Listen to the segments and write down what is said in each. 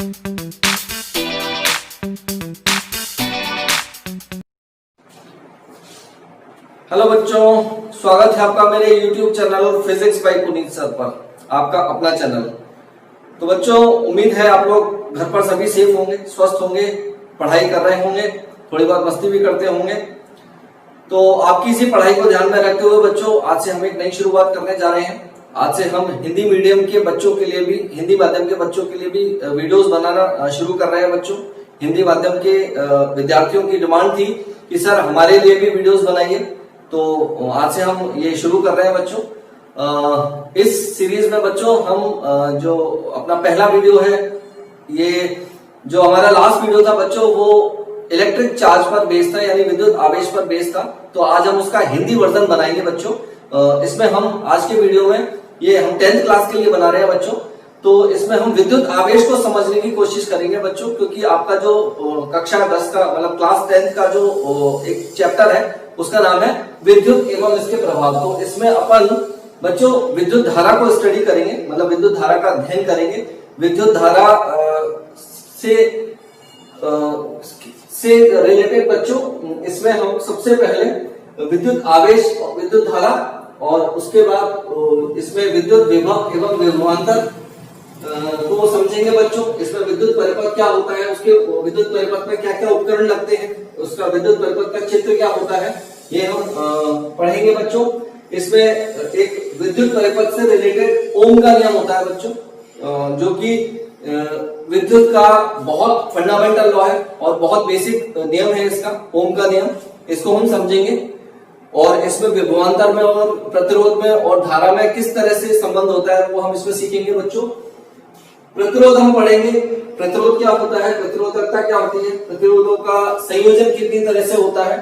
Hello बच्चों, स्वागत है आपका मेरे YouTube channel physics bye Puneet sir पर, आपका अपना चैनल। तो बच्चों, उम्मीद है आप लोग घर पर सभी सेफ होंगे, स्वस्थ होंगे, पढ़ाई कर रहे होंगे, थोड़ी बहुत मस्ती भी करते होंगे। तो आपकी इसी पढ़ाई को ध्यान में रखते हुए बच्चों, आज से हम एक नई शुरुआत करने जा रहे हैं। आज से हम हिंदी मीडियम के बच्चों के लिए भी, हिंदी माध्यम के बच्चों के लिए भी वीडियोस बनाना शुरू कर रहे हैं बच्चों। हिंदी माध्यम के विद्यार्थियों की डिमांड थी कि सर हमारे लिए भी वीडियोस बनाइए, तो आज से हम ये शुरू कर रहे हैं बच्चों। इस सीरीज में बच्चों हम जो अपना पहला वीडियो है, ये जो हमारा लास्ट वीडियो था बच्चों, वो इलेक्ट्रिक चार्ज पर बेस्ड था, यानी विद्युत आवेश पर बेस्ड था। तो आज हम उसका हिंदी वर्जन बनाएंगे बच्चों। इसमें हम आज के वीडियो में, ये हम 10th क्लास के लिए बना रहे हैं बच्चों, तो इसमें हम विद्युत आवेश को समझने की कोशिश करेंगे बच्चों, क्योंकि आपका जो कक्षा 10 का मतलब क्लास 10th का जो एक चैप्टर है उसका नाम है विद्युत एवं इसके प्रभाव। तो इसमें अपन बच्चों विद्युत धारा को स्टडी करेंगे, मतलब विद्युत धारा का अध्ययन करेंगे। विद्युत धारा से रिलेटेड बच्चों, इसमें हम सबसे पहले विद्युत आवेश और विद्युत धारा, और उसके बाद इसमें विद्युत विभव एवं विभवांतर को समझेंगे बच्चों। इसमें विद्युत परिपथ क्या होता है, उसके विद्युत परिपथ में क्या क्या उपकरण लगते हैं, उसका विद्युत परिपथ का चित्र क्या होता है, ये हम पढ़ेंगे बच्चों। इसमें एक विद्युत परिपथ से रिलेटेड ओम का नियम होता है बच्चों, जो कि विद्युत का बहुत फंडामेंटल लॉ है और बहुत बेसिक नियम है इसका, ओम का नियम। इसको हम समझेंगे। और इसमें विभवांतर में और प्रतिरोध में और धारा में किस तरह से संबंध होता है वो हम इसमें सीखेंगे बच्चों। प्रतिरोध हम पढ़ेंगे, प्रतिरोध क्या होता है, प्रतिरोधकता क्या होती है, प्रतिरोधों का संयोजन कितनी तरह से होता है।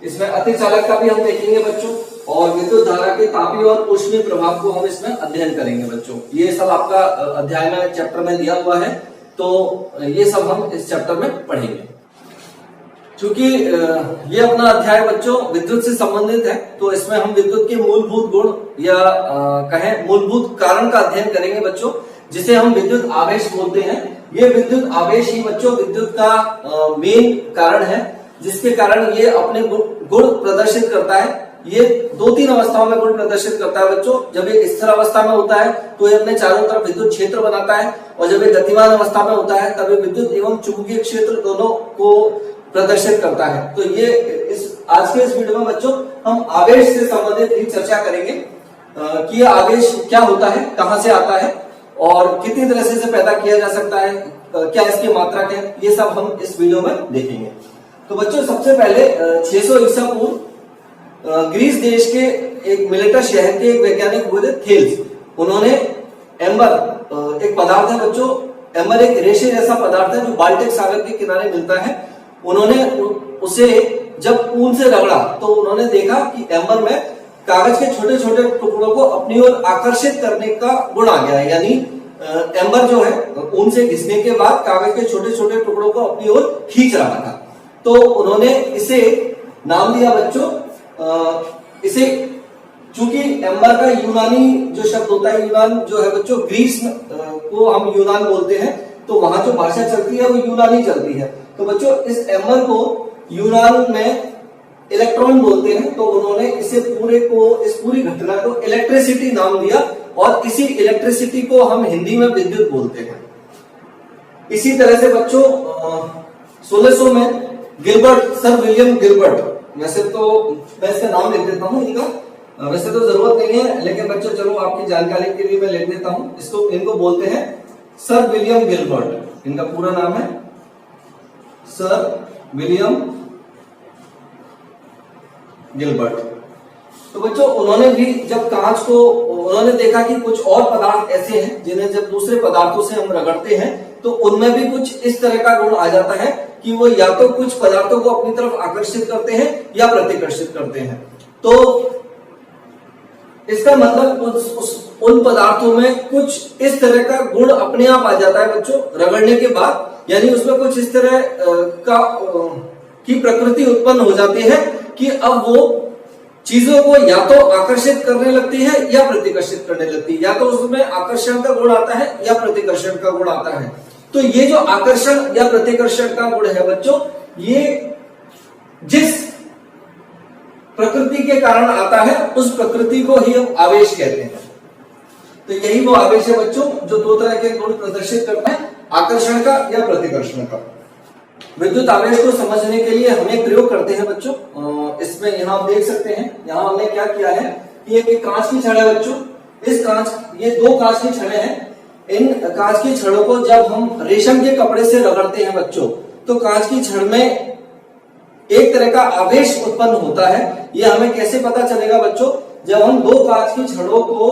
इसमें अतिचालकता भी हम देखेंगे बच्चों, और विद्युत धारा के तापीय और ऊष्मीय प्रभाव को हम इसमें अध्ययन करेंगे बच्चों। ये सब आपका अध्याय में, चैप्टर में दिया हुआ है, तो ये सब हम इस चैप्टर में पढ़ेंगे। क्योंकि ये अपना अध्याय बच्चों विद्युत से संबंधित है, तो इसमें हम विद्युत के मूलभूत गुण या कहें मूलभूत कारण का अध्ययन करेंगे बच्चों, जिसे हम विद्युत आवेश बोलते हैं। ये विद्युत आवेश ही बच्चों विद्युत का मेन कारण है, जिसके कारण ये अपने गुण प्रदर्शित करता है। ये 2-3 अवस्थाओं में गुण प्रदर्शित करता है बच्चों। जब ये स्थिर अवस्था में होता है तो ये अपने चारों तरफ विद्युत क्षेत्र बनाता है, और जब ये गतिमान अवस्था में होता है तब ये विद्युत एवं चुंबकीय क्षेत्र दोनों को प्रदर्शित करता है। तो ये आज के इस वीडियो में बच्चों हम आवेश से संबंधित ही चर्चा करेंगे कि ये आवेश क्या होता है, कहां से आता है और कितनी तरह से इसे पैदा किया जा सकता है, क्या इसकी मात्रा है, ये सब हम इस वीडियो में देखेंगे। तो बच्चों सबसे पहले 600 ईसा पूर्व ग्रीस देश के एक मिलेटस शहर के एक वैज्ञानिक हुए थे, थेल्स। उन्होंने एम्बर, एक पदार्थ है बच्चों, एम्बर एक रेशे जैसा पदार्थ है जो बाल्टिक सागर के किनारे मिलता है। उन्होंने उसे जब ऊन से रगड़ा तो उन्होंने देखा कि एम्बर में कागज के छोटे छोटे टुकड़ों को अपनी ओर आकर्षित करने का गुण आ गया है। यानी एम्बर जो है ऊन से घिसने के बाद कागज के छोटे छोटे टुकड़ों को अपनी ओर खींच रहा था। तो उन्होंने इसे नाम दिया बच्चों, इसे, चूंकि एम्बर का यूनानी जो शब्द होता है, यूनान जो है बच्चों, ग्रीस को हम यूनान बोलते हैं, तो वहां जो भाषा चलती है वो यूनानी चलती है। तो बच्चों इस एम्बर को यूनान में इलेक्ट्रॉन बोलते हैं, तो उन्होंने इसे इस पूरी घटना को इलेक्ट्रिसिटी नाम दिया, और इसी इलेक्ट्रिसिटी को हम हिंदी में विद्युत बोलते हैं। इसी तरह से बच्चों 1600 में गिलबर्ट, सर विलियम गिलबर्ट, वैसे तो मैं इसका नाम लिख देता हूं इनका, वैसे तो जरूरत नहीं है, लेकिन बच्चों चलो आपकी जानकारी के लिए मैं लिख देता हूं। इनको बोलते हैं सर विलियम गिलबर्ट। इनका पूरा नाम है सर विलियम गिलबर्ट। तो बच्चों उन्होंने भी जब कांच को उन्होंने देखा कि कुछ और पदार्थ ऐसे हैं जिन्हें जब दूसरे पदार्थों से हम रगड़ते हैं तो उनमें भी कुछ इस तरह का गुण आ जाता है कि वो या तो कुछ पदार्थों को अपनी तरफ आकर्षित करते हैं या प्रतिकर्षित करते हैं। तो इसका मतलब उन पदार्थों में कुछ इस तरह का गुण अपने आप आ जाता है बच्चों रगड़ने के बाद, यानी उसमें कुछ इस तरह की प्रकृति उत्पन्न हो जाती है कि अब वो चीजों को या तो आकर्षित करने लगती है या प्रतिकर्षित करने लगती है, या तो उसमें आकर्षण का गुण आता है या प्रतिकर्षण का गुण आता है। तो ये जो आकर्षण या प्रतिकर्षण का गुण है बच्चों, ये जिस प्रकृति के कारण आता है उस प्रकृति को ही हम आवेश कहते हैं। तो यही वो आवेश है बच्चों जो दो तरह के गुण प्रदर्शित करता है, आकर्षण का या प्रतिकर्षण का। विद्युत आवेश को समझने के लिए हम एक प्रयोग करते हैं बच्चों। इसमें यहां आप देख सकते हैं, यहां हमने क्या किया है कि एक कांच की छड़ है बच्चों। इस कांच, ये दो कांच की छड़ें हैं। इन कांच की छड़ों को जब हम रेशम के कपड़े से रगड़ते हैं बच्चों, तो कांच की छड़ में एक तरह का आवेश उत्पन्न होता है। यह हमें कैसे पता चलेगा बच्चों? जब हम दो कांच की छड़ों को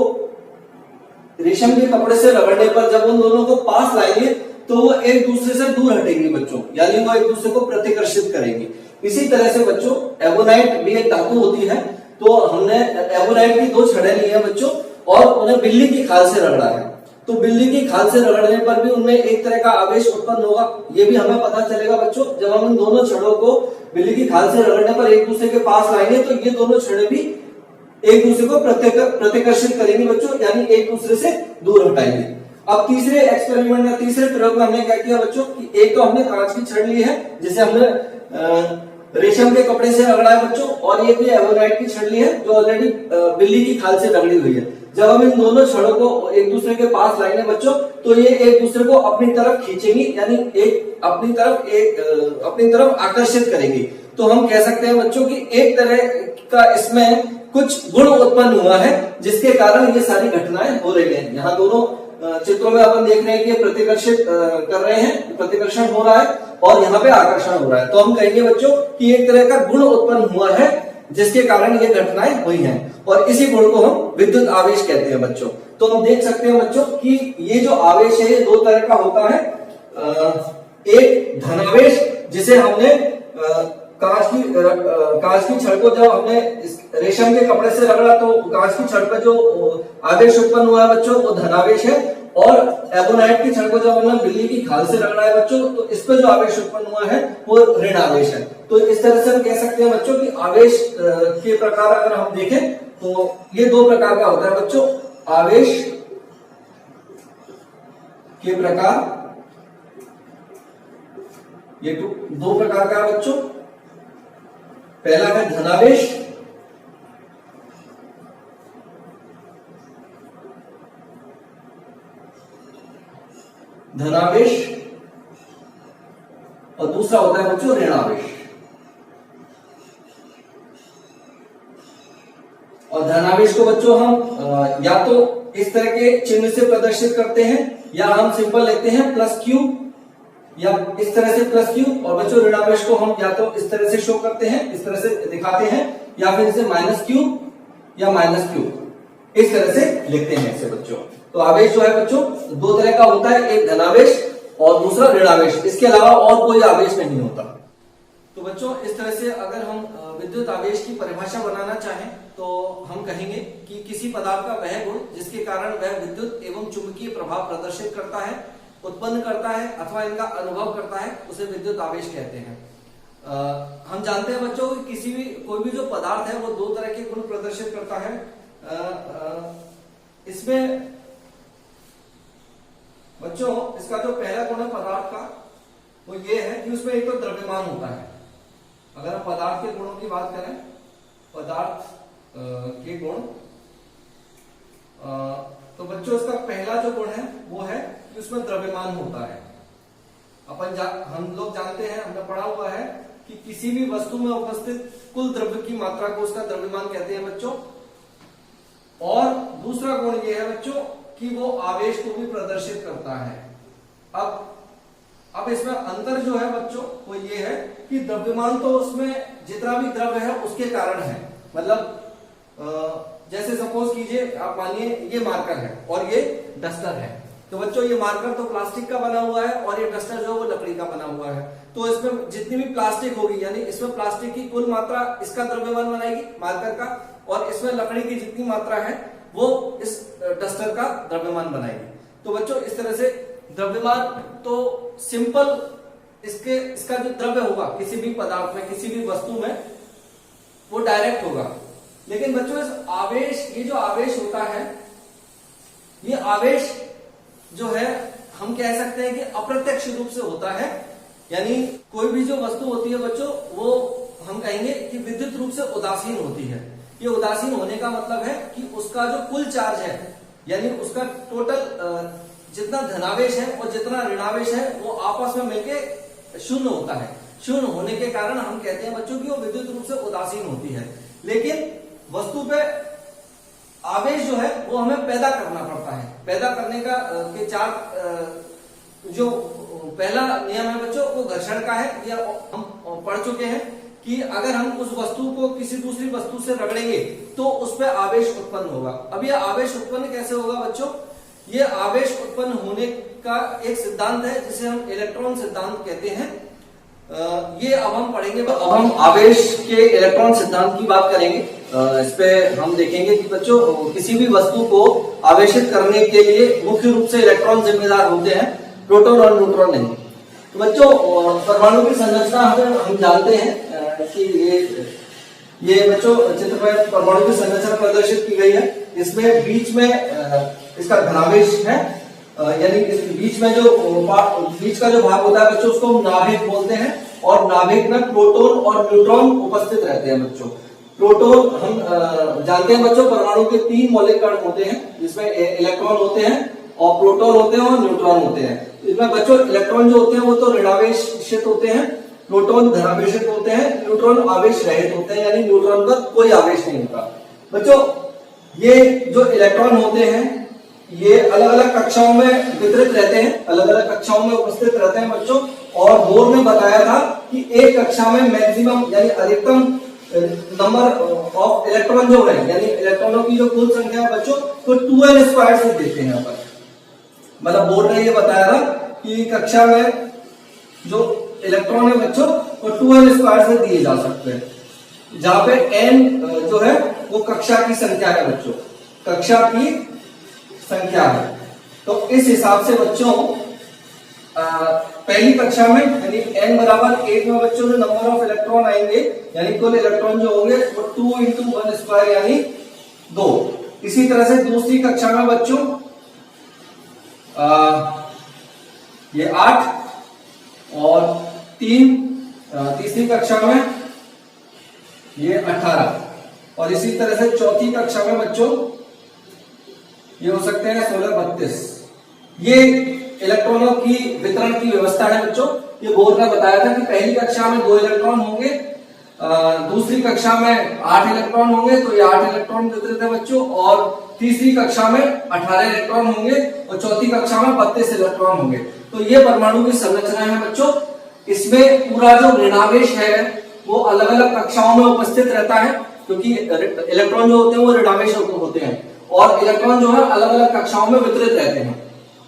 रेशम के कपड़े से रगड़ने पर जब उन दोनों को पास लाएंगे तो वो एक दूसरे से दूर हटेंगी बच्चों, यानी वो एक दूसरे को प्रतिकर्षित करेंगी। इसी तरह से बच्चों एवोनाइट भी एक धातु होती है। तो हमने एवोनाइट की दो छड़ें ली है बच्चों और उन्हें बिल्ली की खाल से रगड़ा है। तो बिल्ली की खाल से रगड़ने पर भी उनमें एक तरह का आवेश उत्पन्न होगा। ये भी हमें पता चलेगा बच्चों जब हम इन दोनों छड़ों को बिल्ली की खाल से रगड़ने पर एक दूसरे के पास लाएंगे तो ये दोनों छड़ें भी एक दूसरे को प्रतिकर्षित करेंगी बच्चों, यानी एक दूसरे से दूर हटाएंगे। अब तीसरे एक्सपेरिमेंट या तीसरे प्रयोग में हमने क्या किया बच्चों कि एक तो हमने कांच की छड़ ली है जिसे हमने रेशम के कपड़े से रगड़ा है बच्चों, और एक ये एवोनाइट की छड़ ली है जो ऑलरेडी बिल्ली की खाल से रगड़ी हुई है। जब हम इन दोनों छड़ों को एक दूसरे के पास लाएंगे बच्चों तो ये एक दूसरे को अपनी तरफ खींचेंगी, यानी अपनी तरफ आकर्षित करेंगी। तो हम कह सकते हैं बच्चों कि एक तरह का इसमें कुछ गुण उत्पन्न हुआ है जिसके कारण ये सारी घटनाएं हो रही हैं। यहाँ दोनों चित्रों में अपन देख रहे हैं कि प्रतिकर्षित कर रहे हैं, प्रतिकर्षण हो रहा है और यहाँ पे आकर्षण हो रहा है। तो हम कहेंगे बच्चों कि एक तरह का गुण उत्पन्न हुआ है जिसके कारण ये घटनाएं हुई हैं, और इसी गुण को हम विद्युत आवेश कहते हैं बच्चों। तो हम देख सकते हैं बच्चों कि ये जो आवेश है ये दो तरह का होता है। एक धनावेश जिसे हमने कांच की छड़ को जब हमने रेशम के कपड़े से रगड़ा तो कांच की छड़ पर जो आवेश उत्पन्न हुआ है बच्चों वो धनावेश है, और एवोनाइट की छड़ को जब हमने बिल्ली की खाल से रगड़ा है बच्चों तो इस पर जो आवेश उत्पन्न हुआ है वो ऋण आवेश है। तो इस तरह से हम कह सकते हैं बच्चों कि आवेश के प्रकार अगर हम देखें तो ये दो प्रकार का होता है बच्चों। आवेश के प्रकार ये दो प्रकार का है बच्चों। पहला है धनावेश, और दूसरा होता है बच्चों ऋणावेश। और धनावेश को बच्चों हम या तो इस तरह के चिन्ह से प्रदर्शित करते हैं या हम सिंपल लेते हैं प्लस क्यू, या इस तरह से प्लस क्यू, और बच्चों ऋणावेश को हम या तो इस तरह से शो करते हैं, इस तरह से दिखाते हैं, या फिर इसे माइनस क्यू या माइनस क्यू इस तरह से लिखते हैं इसे बच्चों। तो आवेश जो है बच्चों दो तरह का होता है, एक धनावेश और दूसरा ऋणावेश, इसके अलावा और कोई आवेश नहीं होता। तो बच्चों इस तरह से अगर हम विद्युत आवेश की परिभाषा बनाना चाहें तो हम कहेंगे कि किसी पदार्थ का वह गुण जिसके कारण वह विद्युत एवं चुंबकीय प्रभाव प्रदर्शित करता है, उत्पन्न करता है अथवा इनका अनुभव करता है, उसे विद्युत आवेश कहते हैं। हम जानते हैं बच्चों कि कोई भी जो पदार्थ है वो दो तरह के गुण प्रदर्शित करता है। इसमें बच्चों इसका जो पहला गुण है पदार्थ का वो ये है कि उसमें एक तो द्रव्यमान होता है। अगर हम पदार्थ के गुणों की बात करें, पदार्थ के गुण, तो बच्चों इसका पहला जो गुण है वो है कि उसमें द्रव्यमान होता है। हम लोग जानते हैं, हमने पढ़ा हुआ है कि किसी भी वस्तु में उपस्थित कुल द्रव्य की मात्रा को उसका द्रव्यमान कहते हैं बच्चों। और दूसरा गुण ये है बच्चों कि वो आवेश को भी प्रदर्शित करता है। अब इसमें अंतर जो है बच्चों वो ये है कि द्रव्यमान तो उसमें जितना भी द्रव्य है उसके कारण है। मतलब जैसे सपोज कीजिए आप मानिए ये मार्कर है और ये डस्टर है, तो बच्चों ये मार्कर तो प्लास्टिक का बना हुआ है और ये डस्टर जो है वो लकड़ी का बना हुआ है। तो इसमें जितनी भी प्लास्टिक होगी, यानी इसमें प्लास्टिक की कुल मात्रा इसका द्रव्यमान बनाएगी मार्कर का, और इसमें लकड़ी की जितनी मात्रा है वो इस डस्टर का द्रव्यमान बनाएगी। तो बच्चों इस तरह से द्रव्यमान तो सिंपल इसका जो द्रव्य होगा किसी भी पदार्थ में, किसी भी वस्तु में, वो डायरेक्ट होगा। लेकिन बच्चों इस आवेश, ये जो आवेश होता है, ये आवेश जो है हम कह सकते हैं कि अप्रत्यक्ष रूप से होता है। यानी कोई भी जो वस्तु होती है बच्चों, वो हम कहेंगे कि विद्युत रूप से उदासीन होती है। ये उदासीन होने का मतलब है कि उसका जो कुल चार्ज है, यानी उसका टोटल जितना धनावेश है और जितना ऋणावेश है, वो आपस में मिलके शून्य होता है। शून्य होने के कारण हम कहते हैं बच्चों कि वो विद्युत रूप से उदासीन होती है। लेकिन वस्तु पे आवेश जो है वो हमें पैदा करना पड़ता है। पैदा करने का के चार जो पहला नियम है बच्चों, वो घर्षण का है। या हम पढ़ चुके हैं कि अगर हम उस वस्तु को किसी दूसरी वस्तु से रगड़ेंगे तो उस पर आवेश उत्पन्न होगा। अब यह आवेश उत्पन्न कैसे होगा बच्चों? ये आवेश उत्पन्न होने का एक सिद्धांत है जिसे हम इलेक्ट्रॉन सिद्धांत कहते हैं। ये अब हम पढ़ेंगे। अब हम आवेश के इलेक्ट्रॉन सिद्धांत की बात करेंगे। इस पे हम देखेंगे कि बच्चों किसी भी वस्तु को आवेशित करने के लिए मुख्य रूप से इलेक्ट्रॉन जिम्मेदार होते हैं, प्रोटॉन और न्यूट्रॉन नहीं। तो बच्चों परमाणु की संरचना हम जानते हैं कि ये बच्चों चित्र में परमाणु की संरचना प्रदर्शित की गई है। इसमें बीच में इसका धनावेश है, यानी इस बीच में जो बीच का जो भाग होता है बच्चों, उसको हम नाभिक बोलते हैं। और नाभिक में प्रोटॉन और न्यूट्रॉन उपस्थित रहते हैं बच्चों। प्रोटॉन हम जानते हैं बच्चों, परमाणु के 3 मौलिक कण होते हैं, जिसमें इलेक्ट्रॉन होते हैं और प्रोटॉन होते हैं और न्यूट्रॉन होते हैं। इसमें बच्चों इलेक्ट्रॉन जो होते हैं वो तो ऋणावेशित होते हैं, प्रोटॉन धनावेशित होते हैं, न्यूट्रॉन आवेश रहित होते हैं, यानी न्यूट्रॉन पर कोई आवेश नहीं होता। बच्चों ये जो इलेक्ट्रॉन होते हैं ये अलग अलग कक्षाओं में वितरित रहते हैं, अलग अलग कक्षाओं में उपस्थित रहते हैं बच्चों। और बोर्ड में बताया था कि एक कक्षा में मैक्सिमम यानी अधिकतम नंबर ऑफ इलेक्ट्रॉन जो है, यानी इलेक्ट्रॉनों की जो कुल संख्या है बच्चों, तो 2n² से देते हैं यहाँ पर। मतलब बोर्ड ने ये बताया था कि कक्षा में जो इलेक्ट्रॉन है बच्चों वो 2n² से दिए जा सकते हैं, जहां पे n जो है वो कक्षा की संख्या है बच्चों, कक्षा की संख्या है। तो इस हिसाब से बच्चों पहली कक्षा में यानी n बराबर 8 में बच्चों जो नंबर ऑफ इलेक्ट्रॉन आएंगे, यानी कुल इलेक्ट्रॉन जो होंगे वो 2 × 1² यानी 2। इसी तरह से दूसरी कक्षा में बच्चों ये 8 और 3, तीसरी कक्षा में ये 18 और इसी तरह से चौथी कक्षा में बच्चों ये हो सकते हैं 16, 32। ये इलेक्ट्रॉनों की वितरण की व्यवस्था है बच्चों। ये बोर्ड ने बताया था कि पहली कक्षा में 2 इलेक्ट्रॉन होंगे, दूसरी कक्षा में 8 इलेक्ट्रॉन होंगे, तो ये 8 इलेक्ट्रॉन वितरित है बच्चों। और तीसरी कक्षा में 18 इलेक्ट्रॉन होंगे और चौथी कक्षा में 32 इलेक्ट्रॉन होंगे। तो ये परमाणु की संरचना है बच्चों। इसमें पूरा जो ऋणावेश है वो अलग अलग कक्षाओं में उपस्थित रहता है, क्योंकि इलेक्ट्रॉन जो होते हैं वो ऋणावेश होते हैं और इलेक्ट्रॉन जो है अलग अलग कक्षाओं में वितरित रहते हैं।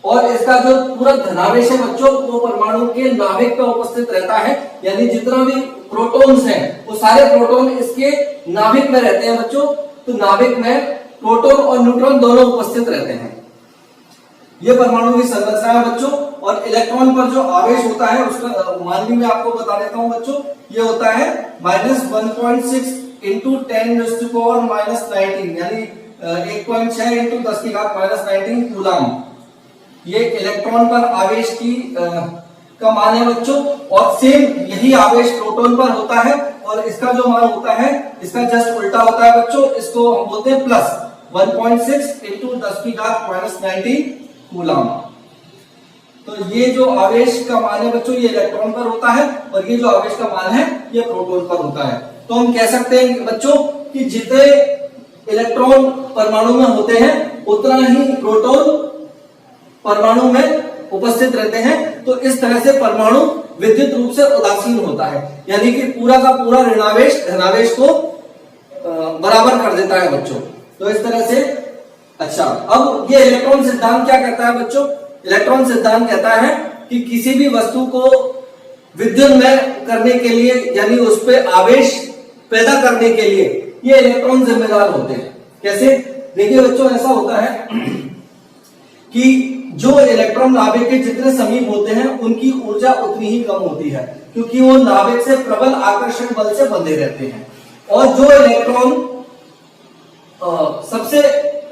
और इसका जो पूरा धनावेश है बच्चों वो परमाणु के नाभिक पे उपस्थित रहता है, यानी जितना भी प्रोटॉन्स हैं वो सारे प्रोटॉन इसके नाभिक में रहते हैं बच्चों। तो नाभिक में प्रोटॉन और न्यूट्रॉन दोनों उपस्थित रहते हैं। ये परमाणु की संरचना है बच्चों। और इलेक्ट्रॉन पर जो आवेश होता है उसका मानवी में आपको बता देता हूं बच्चों, ये होता है -1.6 × 10⁻⁻19 यानी 1.6 × 10⁻⁻19 कूलम। ये इलेक्ट्रॉन पर आवेश की का मान है बच्चों। और सेम यही आवेश प्रोटॉन पर होता है और इसका जो मान होता है इसका जस्ट उल्टा होता है बच्चों। इसको हम बोलते हैं प्लस 1.6 × 10⁻⁻19 कूलम। तो ये जो आवेश का मान है बच्चों ये इलेक्ट्रॉन पर होता है और ये जो आवेश का मान है ये प्रोटॉन पर होता है। तो हम कह सकते हैं बच्चों कि जितने इलेक्ट्रॉन परमाणु में होते हैं उतना ही प्रोटॉन परमाणु में उपस्थित रहते हैं। तो इस तरह से परमाणु विद्युत रूप से उदासीन होता है, यानी कि पूरा का पूरा ऋणावेश धनावेश को बराबर कर देता है बच्चों। तो इस तरह से अच्छा, अब ये इलेक्ट्रॉन सिद्धांत क्या कहता है बच्चों? इलेक्ट्रॉन सिद्धांत कहता है कि किसी भी वस्तु को विद्युन्मय करने के लिए यानी उस पर आवेश पैदा करने के लिए ये इलेक्ट्रॉन जिम्मेदार होते हैं। कैसे? देखिए बच्चों, ऐसा होता है कि जो इलेक्ट्रॉन नाभिक के जितने समीप होते हैं उनकी ऊर्जा उतनी ही कम होती है, क्योंकि वो नाभिक से प्रबल आकर्षण बल से बंधे रहते हैं। और जो इलेक्ट्रॉन सबसे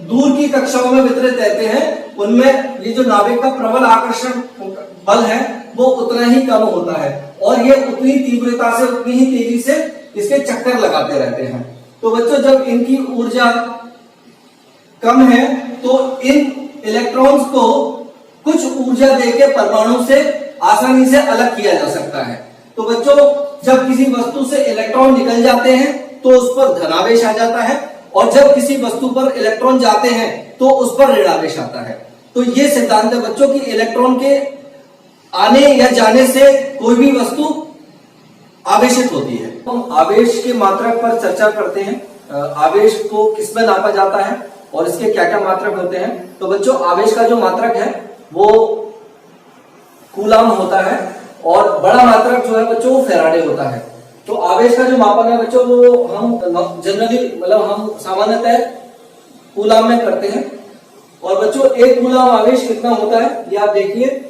दूर की कक्षाओं में वितरित रहते हैं उनमें ये जो नाभिक का प्रबल आकर्षण बल है वो उतना ही कम होता है और ये उतनी तीव्रता से उतनी ही तेजी से इसके चक्कर लगाते रहते हैं। तो बच्चों जब इनकी ऊर्जा कम है तो इन इलेक्ट्रॉन्स को कुछ ऊर्जा देके परमाणु से आसानी से अलग किया जा सकता है। तो बच्चों जब किसी वस्तु से इलेक्ट्रॉन निकल जाते हैं तो उस पर धनावेश आ जाता है और जब किसी वस्तु पर इलेक्ट्रॉन जाते हैं तो उस पर ऋणावेश आता है। तो ये सिद्धांत है बच्चों की इलेक्ट्रॉन के आने या जाने से कोई भी वस्तु आवेशित होती है। हम आवेश के मात्रक पर चर्चा करते हैं। आवेश को किसमें नापा जाता है और इसके क्या क्या मात्रक होते हैं। तो बच्चों आवेश का जो मात्रक है वो कूलाम होता है और बड़ा मात्रक जो है बच्चों वो फैराडे होता है। तो आवेश का जो मापन है बच्चों वो हम जनरली मतलब हम सामान्यतः कूलाम में करते हैं। और बच्चों एक कूलाम आवेश कितना होता है ये आप देखिए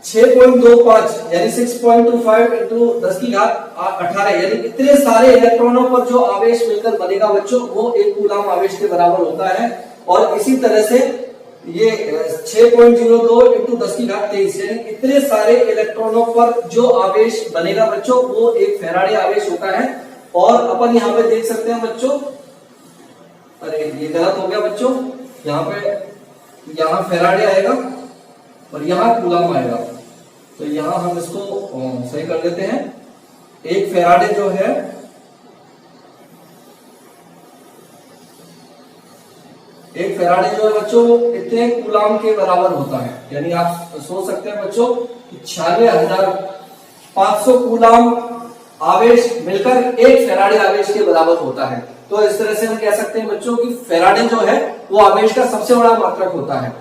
6.25 यानी 6.25 इंटू 10 की घात 18 यानी इतने सारे इलेक्ट्रॉनों पर जो आवेश मिलकर बनेगा बच्चों वो एक कूलाम आवेश के बराबर होता है। और इसी तरह से ये 6.02 इंटू 10 की घात 23 यानी इतने सारे इलेक्ट्रॉनों पर जो आवेश बनेगा बच्चों वो एक फैराडे आवेश होता है। और अपन यहाँ पे देख सकते हैं बच्चों, अरे ये गलत हो गया बच्चों, यहाँ फैराडे आएगा और यहाँ कूलाम आएगा। तो यहाँ हम इसको सही कर देते हैं। एक फैराडे जो है बच्चों इतने कूलाम के बराबर होता है। यानी आप सोच सकते हैं बच्चों 96,500 कूलाम आवेश मिलकर एक फैराडे आवेश के बराबर होता है। तो इस तरह से हम कह सकते हैं बच्चों कि फैराडे जो है वो आवेश का सबसे बड़ा मात्रक होता है।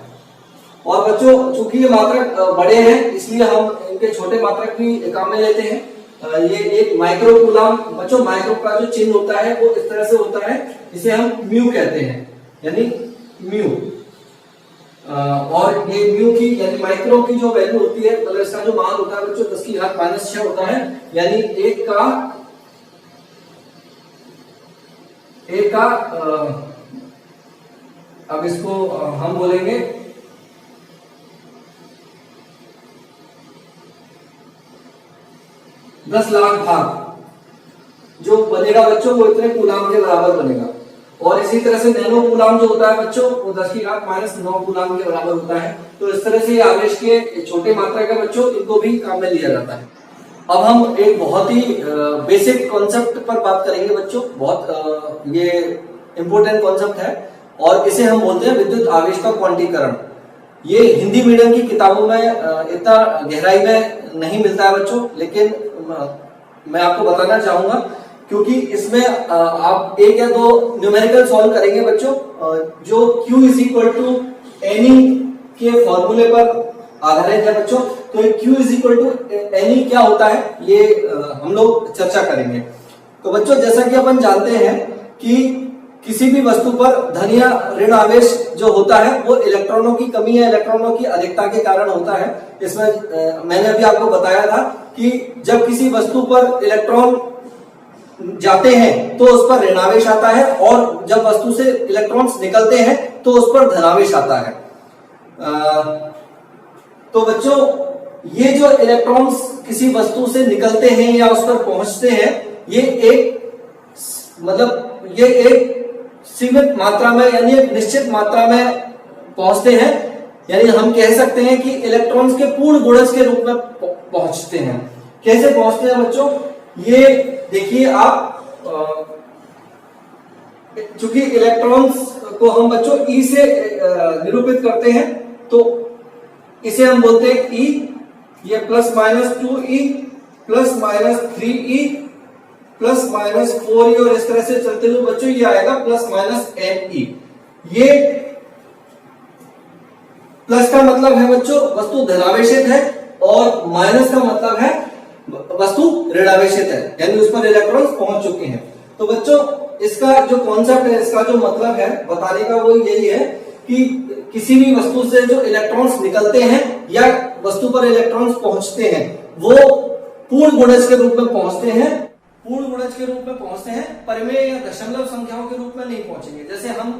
और बच्चों चूंकि ये मात्रक बड़े हैं इसलिए हम इनके छोटे मात्रक भी काम में लेते हैं। ये एक माइक्रो कूलाम बच्चों, माइक्रो का जो चिन्ह होता है वो इस तरह से होता है, इसे हम म्यू कहते हैं यानी म्यू। और ये म्यू की यानी माइक्रो की जो वैल्यू होती है मतलब इसका जो मान होता है बच्चों 10 की घात -6 होता है। यानी एक का अब इसको हम बोलेंगे 10 लाख भाग जो बनेगा बच्चों वो इतने कूलाम के बराबर बनेगा। और इसी तरह से नैनो कूलाम जो होता है बच्चों वो 10 की घात -9 कूलाम के बराबर होता है। तो इस तरह से आवेश के छोटे मात्रा का बच्चों इनको भी काम में लिया जाता है। अब हम एक बहुत ही बेसिक कॉन्सेप्ट पर बात करेंगे बच्चों, बहुत ये इंपॉर्टेंट कॉन्सेप्ट है और इसे हम बोलते हैं विद्युत आवेश का क्वांटीकरण। ये हिंदी मीडियम की किताबों में इतना गहराई में नहीं मिलता है बच्चों, लेकिन मैं आपको बताना चाहूंगा क्योंकि इसमें आप एक या दो न्यूमेरिकल सॉल्व करेंगे बच्चों जो Q = Ne के फॉर्मूले पर आधारित है बच्चों। तो Q = Ne क्या होता है ये हम लोग चर्चा करेंगे। तो बच्चों जैसा कि अपन जानते हैं कि किसी भी वस्तु पर धन या ऋण आवेश जो होता है वो इलेक्ट्रॉनों की कमी या इलेक्ट्रॉनों की अधिकता के कारण होता है। इसमें मैंने अभी आपको बताया था कि जब किसी वस्तु पर इलेक्ट्रॉन जाते हैं तो उस पर ऋणावेश आता है और जब वस्तु से इलेक्ट्रॉन्स निकलते हैं तो उस पर धनावेश आता है। तो बच्चों ये जो इलेक्ट्रॉन्स किसी वस्तु से निकलते हैं या उस पर पहुंचते हैं ये एक सीमित मात्रा में यानी एक निश्चित मात्रा में पहुंचते हैं। यानी हम कह सकते हैं कि इलेक्ट्रॉन्स के पूर्ण गुणज के रूप में पहुंचते हैं। कैसे पहुंचते हैं बच्चों ये देखिए आप, चूंकि इलेक्ट्रॉन्स को हम बच्चों E से निरूपित करते हैं तो इसे हम बोलते हैं E, ये +-2E +-3E +-4E और इस तरह से चलते हुए बच्चों ये आएगा +-NE। ये प्लस का मतलब है बच्चों वस्तु धनावेशित है और माइनस का मतलब है वस्तु ऋणावेशित है यानी उस पर इलेक्ट्रॉन्स पहुंच चुके हैं। तो बच्चों इसका जो कॉन्सेप्ट है, इसका जो मतलब है बताने का वो यही है कि किसी भी वस्तु से जो इलेक्ट्रॉन्स निकलते हैं या वस्तु पर इलेक्ट्रॉन्स पहुंचते हैं वो पूर्ण गुणज के रूप में पहुंचते हैं पूर्ण गुणज के रूप में पहुंचते हैं, परिमेय या दशमलव संख्याओं के रूप में नहीं पहुंचेंगे। जैसे हम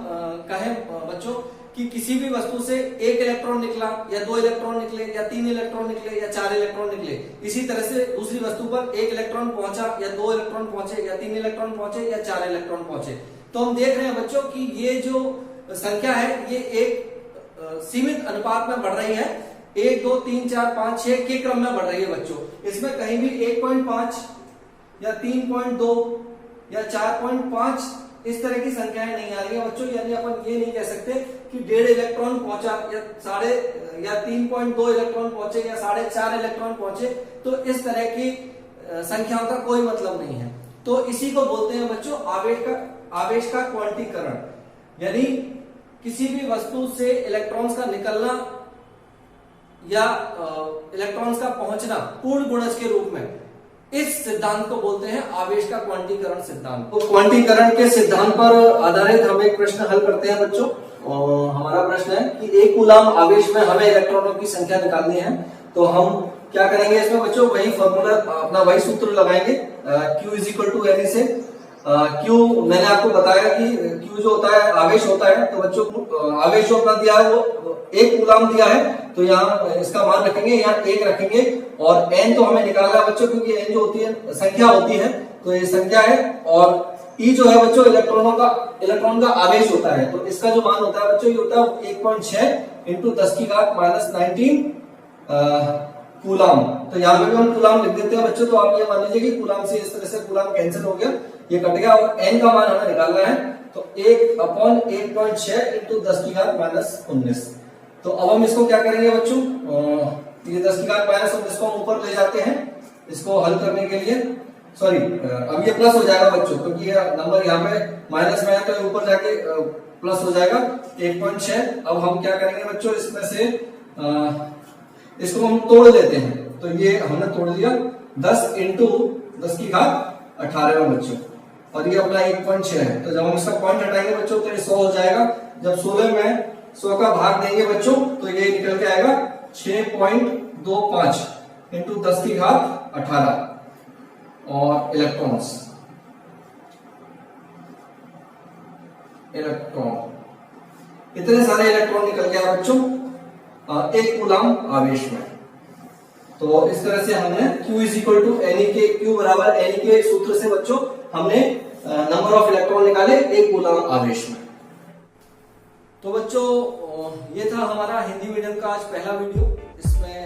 कहें बच्चों कि किसी भी वस्तु से एक इलेक्ट्रॉन निकला या 2 इलेक्ट्रॉन निकले या 3 इलेक्ट्रॉन निकले या 4 इलेक्ट्रॉन निकले, इसी तरह से दूसरी वस्तु पर 1 इलेक्ट्रॉन पहुंचा या 2 इलेक्ट्रॉन पहुंचे या 3 इलेक्ट्रॉन पहुंचे या 4 इलेक्ट्रॉन पहुंचे। तो हम देख रहे हैं बच्चों कि ये जो संख्या है ये एक सीमित अनुपात में बढ़ रही है, 1 2 3 4 5 6 के क्रम में बढ़ रही है बच्चों। इसमें कहीं भी 1.5 या 3.2 या 4.5 इस तरह की संख्याएं नहीं आ रही है बच्चों। यानी अपन ये नहीं कह सकते कि 1.5 इलेक्ट्रॉन पहुंचा या 3.2 इलेक्ट्रॉन पहुंचे या 4.5 इलेक्ट्रॉन पहुंचे, तो इस तरह की संख्याओं का कोई मतलब नहीं है। तो इसी को बोलते हैं बच्चों आवेश का क्वांटीकरण। यानी किसी भी वस्तु से इलेक्ट्रॉन्स का निकलना या इलेक्ट्रॉन्स का पहुंचना पूर्ण गुणज के रूप में, इस सिद्धांत को बोलते हैं आवेश का क्वांटीकरण सिद्धांत। तो क्वांटीकरण के सिद्धांत पर आधारित हम एक प्रश्न हल करते हैं बच्चों। हमारा प्रश्न है कि 1 कूलम आवेश में हमें इलेक्ट्रॉनों की संख्या निकालनी है। तो हम क्या करेंगे इसमें बच्चों, वही फॉर्मूला अपना वही सूत्र लगाएंगे, Q is equal to N से। Q मैंने आपको बताया कि Q जो होता है आवेश होता है। तो बच्चों आवेश जो अपना दिया है वो 1 कूलम दिया है, तो यहाँ इसका मान रखेंगे, यहाँ 1 रखेंगे। और N तो हमें निकालना है बच्चों, क्योंकि N जो होती है संख्या होती है, तो ये संख्या है। और E जो है बच्चों इलेक्ट्रॉन का आवेश होता है। तो इसका जो मान होता है बच्चों ये होता है 1.6 इंटू 10 की घात -19 कूलम। तो यहाँ पे भी हम कूलम लिख देते हैं बच्चों। तो आप ये मान लीजिए कि कूलम से इस तरह से कूलम कैंसिल हो गया, ये कट गया। और N का मान हमें निकालना है, तो 1/1.6 इंटू 10 की घात -19। तो अब हम इसको क्या करेंगे बच्चों, ये 10 की घात -19 को हम ऊपर ले जाते हैं इसको हल करने के लिए। सॉरी, अब ये प्लस हो जाएगा बच्चों, क्योंकि ये नंबर यहाँ पे माइनस में है, तो ये ऊपर जाके प्लस हो जाएगा 1.6। अब हम क्या करेंगे बच्चों, इसमें से इसको हम तोड़ लेते हैं। तो ये हमने तोड़ दिया 10 इंटू 10 की घात 18 बच्चों, और ये अपना 1.6 है। तो जब हम इसका पॉइंट हटाएंगे बच्चों तो ये 100 हो जाएगा। जब 16 में 100 का भाग देंगे बच्चों तो ये निकल के आएगा 6.25 इंटू 10 की घात 18 और इलेक्ट्रॉन इतने सारे इलेक्ट्रॉन निकल गया बच्चों 1 कूलम आवेश में। तो इस तरह से हमने Q is equal to Q बराबर Ne के सूत्र से बच्चों हमने नंबर ऑफ इलेक्ट्रॉन निकाले 1 कूलम आवेश में। तो बच्चों ये था हमारा हिंदी मीडियम का आज पहला वीडियो। इसमें